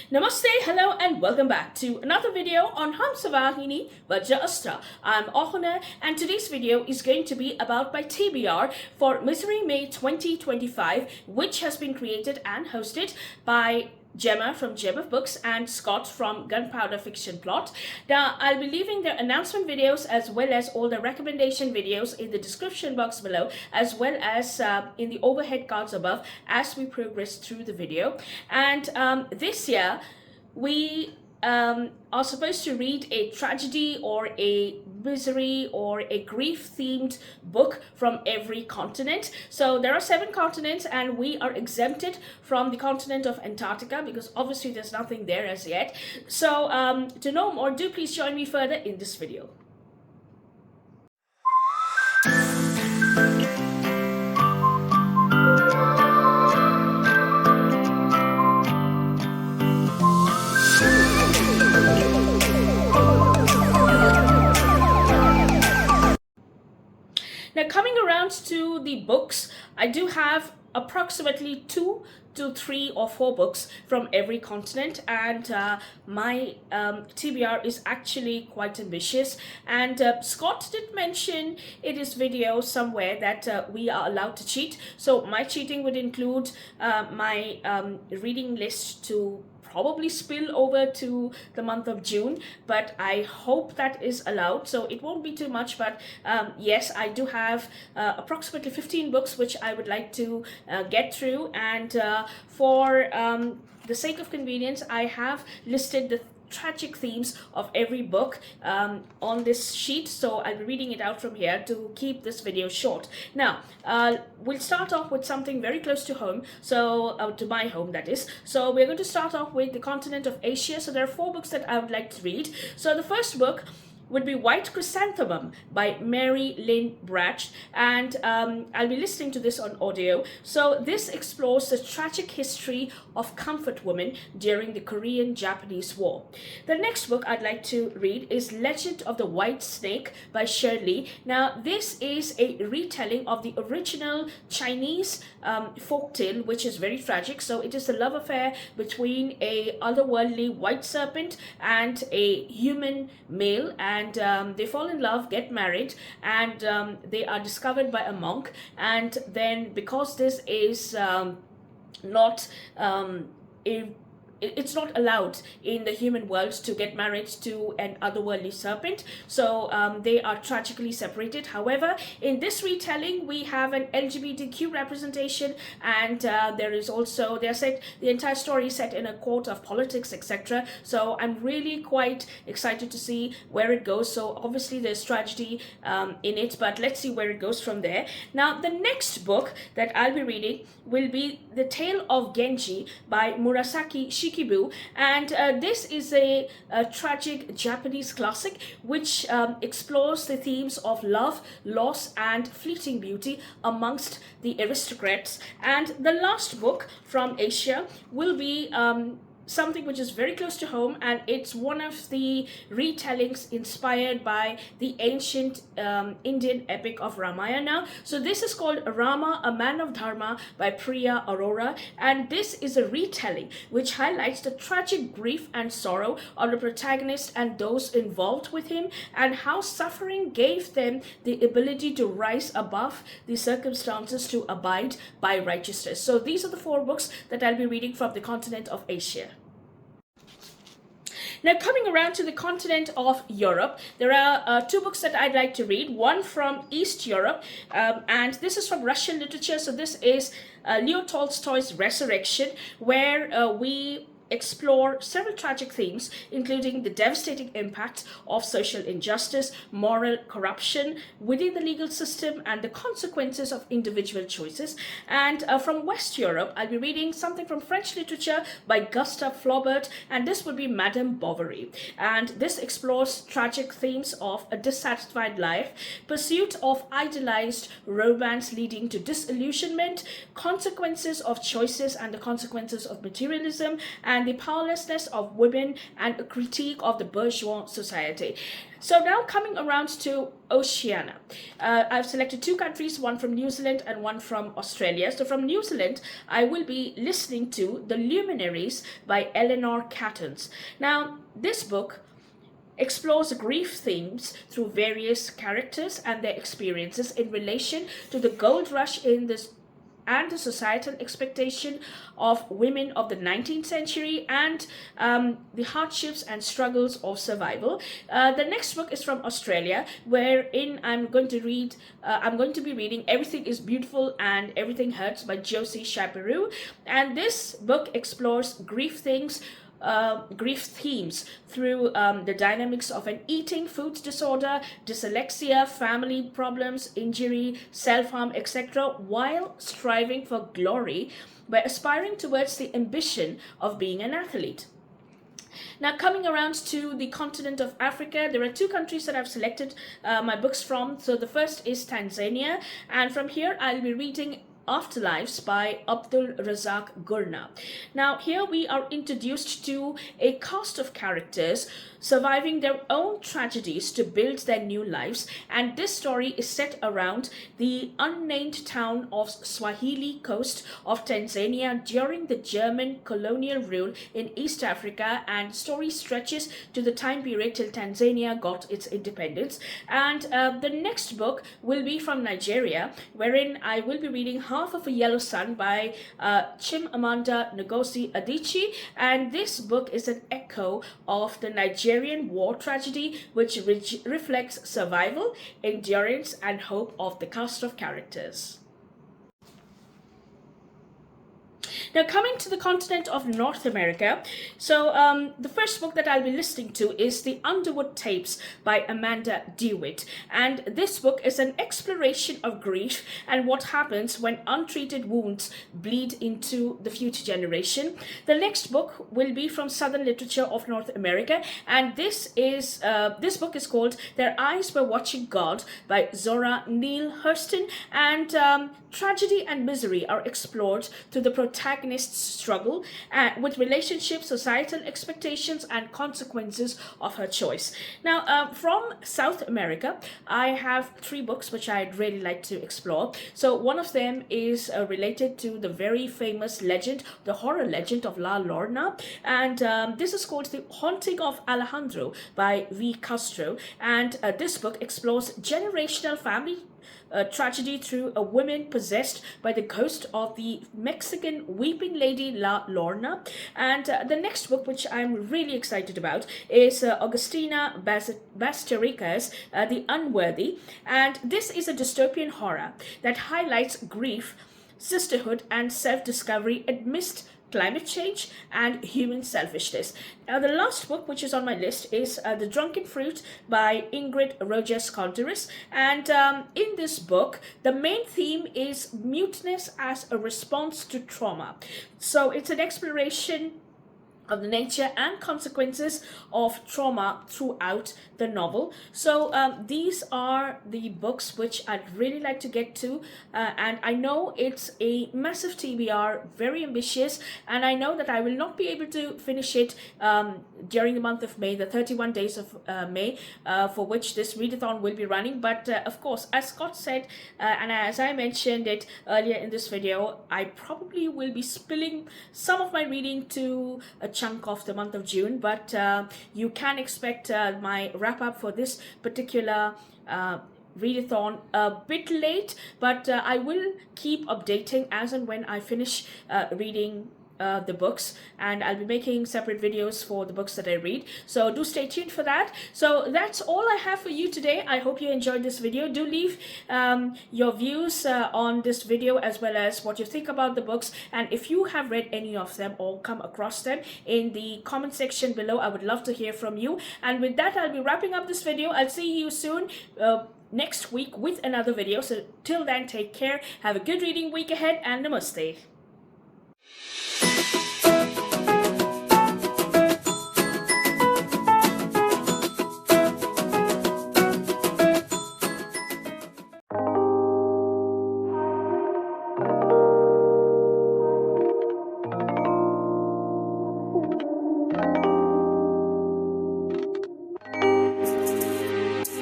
Namaste, hello and welcome back to another video on Hamsavahini, Vajraasthra. I'm Awhona and today's video is going to be about my TBR for Misery May 2025, which has been created and hosted by Gemma from Gemma Books and Scott from Gunpowderfictionplot. Now, I'll be leaving their announcement videos as well as all the recommendation videos in the description box below, as well as in the overhead cards above as we progress through the video. And this year, we are supposed to read a tragedy or a misery or a grief-themed book from every continent. So there are 7 continents and we are exempted from the continent of Antarctica because obviously there's nothing there as yet. So to know more, do please join me further in this video. Now, coming around to the books, I do have approximately 2 to 3 or 4 books from every continent, and my TBR is actually quite ambitious. And Scott did mention in his video somewhere that we are allowed to cheat. So my cheating would include my reading list to probably spill over to the month of June, but I hope that is allowed, so it won't be too much. But yes, I do have approximately 15 books which I would like to get through, and for the sake of convenience, I have listed the tragic themes of every book on this sheet, so I'll be reading it out from here to keep this video short. Now, we'll start off with something very close to home, so to my home, that is. So we're going to start off with the continent of Asia. So there are 4 books that I would like to read. So the first book would be White Chrysanthemum by Mary Lynn Bratch, and I'll be listening to this on audio. So this explores the tragic history of comfort women during the Korean-Japanese War. The next book I'd like to read is Legend of the White Snake by Shirley. Now, this is a retelling of the original Chinese folktale, which is very tragic. So it is a love affair between a otherworldly white serpent and a human male, and they fall in love, get married, and they are discovered by a monk. And then, because this is it's not allowed in the human world to get married to an otherworldly serpent, so they are tragically separated. However, in this retelling, we have an LGBTQ representation, and there is also, the entire story is set in a court of politics, etc. So I'm really quite excited to see where it goes. So obviously there's tragedy in it, but let's see where it goes from there. Now, the next book that I'll be reading will be The Tale of Genji by Murasaki Shikibu, and this is a tragic Japanese classic which explores the themes of love, loss, and fleeting beauty amongst the aristocrats. And the last book from Asia will be something which is very close to home, and it's one of the retellings inspired by the ancient Indian epic of Ramayana. So this is called Rama, a Man of Dharma by Priya Arora, and this is a retelling which highlights the tragic grief and sorrow of the protagonist and those involved with him, and how suffering gave them the ability to rise above the circumstances to abide by righteousness. So these are the 4 books that I'll be reading from the continent of Asia. Now, coming around to the continent of Europe, there are 2 books that I'd like to read. One from East Europe, and this is from Russian literature. So this is Leo Tolstoy's Resurrection, where we explore several tragic themes, including the devastating impact of social injustice, moral corruption within the legal system, and the consequences of individual choices. And from West Europe, I'll be reading something from French literature by Gustave Flaubert, and this would be Madame Bovary. And this explores tragic themes of a dissatisfied life, pursuit of idealized romance leading to disillusionment, consequences of choices and the consequences of materialism, and and the powerlessness of women and a critique of the bourgeois society. So now coming around to Oceania. I've selected 2 countries, one from New Zealand and one from Australia. So from New Zealand, I will be listening to The Luminaries by Eleanor Cattons. Now, this book explores grief themes through various characters and their experiences in relation to the gold rush in this and the societal expectation of women of the 19th century and the hardships and struggles of survival. The next book is from Australia, wherein I'm going to be reading Everything is Beautiful and Everything Hurts by Josie Chaperoux. And this book explores grief themes through the dynamics of an eating food disorder, dyslexia, family problems, injury, self-harm, etc., while striving for glory by aspiring towards the ambition of being an athlete. Now, coming around to the continent of Africa, there are 2 countries that I've selected my books from. So the first is Tanzania, and from here I'll be reading Afterlives by Abdul Razak Gurna. Now, here we are introduced to a cast of characters surviving their own tragedies to build their new lives, and this story is set around the unnamed town of Swahili coast of Tanzania during the German colonial rule in East Africa, and story stretches to the time period till Tanzania got its independence. And the next book will be from Nigeria, wherein I will be reading Half of a Yellow Sun by Chimamanda Ngozi Adichie, and this book is an echo of the Nigerian war tragedy, which reflects survival, endurance, and hope of the cast of characters. Now, coming to the continent of North America, so the first book that I'll be listening to is The Underwood Tapes by Amanda DeWitt. And this book is an exploration of grief and what happens when untreated wounds bleed into the future generation. The next book will be from Southern Literature of North America, and this book is called Their Eyes Were Watching God by Zora Neale Hurston, and tragedy and misery are explored through the protagonist's struggle with relationships, societal expectations, and consequences of her choice. Now, from South America, I have 3 books which I'd really like to explore. So one of them is related to the very famous legend, the horror legend of La Llorona, and this is called The Haunting of Alejandro by V. Castro, and this book explores generational family tragedy through a woman possessed by the ghost of the Mexican weeping lady La Llorona. And the next book, which I'm really excited about, is Agustina Basterica's The Unworthy, and this is a dystopian horror that highlights grief, sisterhood, and self-discovery amidst climate change and human selfishness. Now, the last book which is on my list is The Drunken Fruit by Ingrid Rojas-Calderas, and in this book the main theme is muteness as a response to trauma. So it's an exploration of the nature and consequences of trauma throughout the novel. So these are the books which I'd really like to get to, and I know it's a massive TBR, very ambitious, and I know that I will not be able to finish it during the month of May, the 31 days of May, for which this readathon will be running. But of course, as Scott said, and as I mentioned it earlier in this video, I probably will be spilling some of my reading to a chunk of the month of June, but you can expect my wrap up for this particular readathon a bit late, but I will keep updating as and when I finish reading the books, and I'll be making separate videos for the books that I read, so do stay tuned for that. So that's all I have for you today. I hope you enjoyed this video. Do leave your views on this video, as well as what you think about the books, and if you have read any of them or come across them, in the comment section below. I would love to hear from you. And with that, I'll be wrapping up this video. I'll see you soon next week with another video. So till then, take care, have a good reading week ahead, and namaste.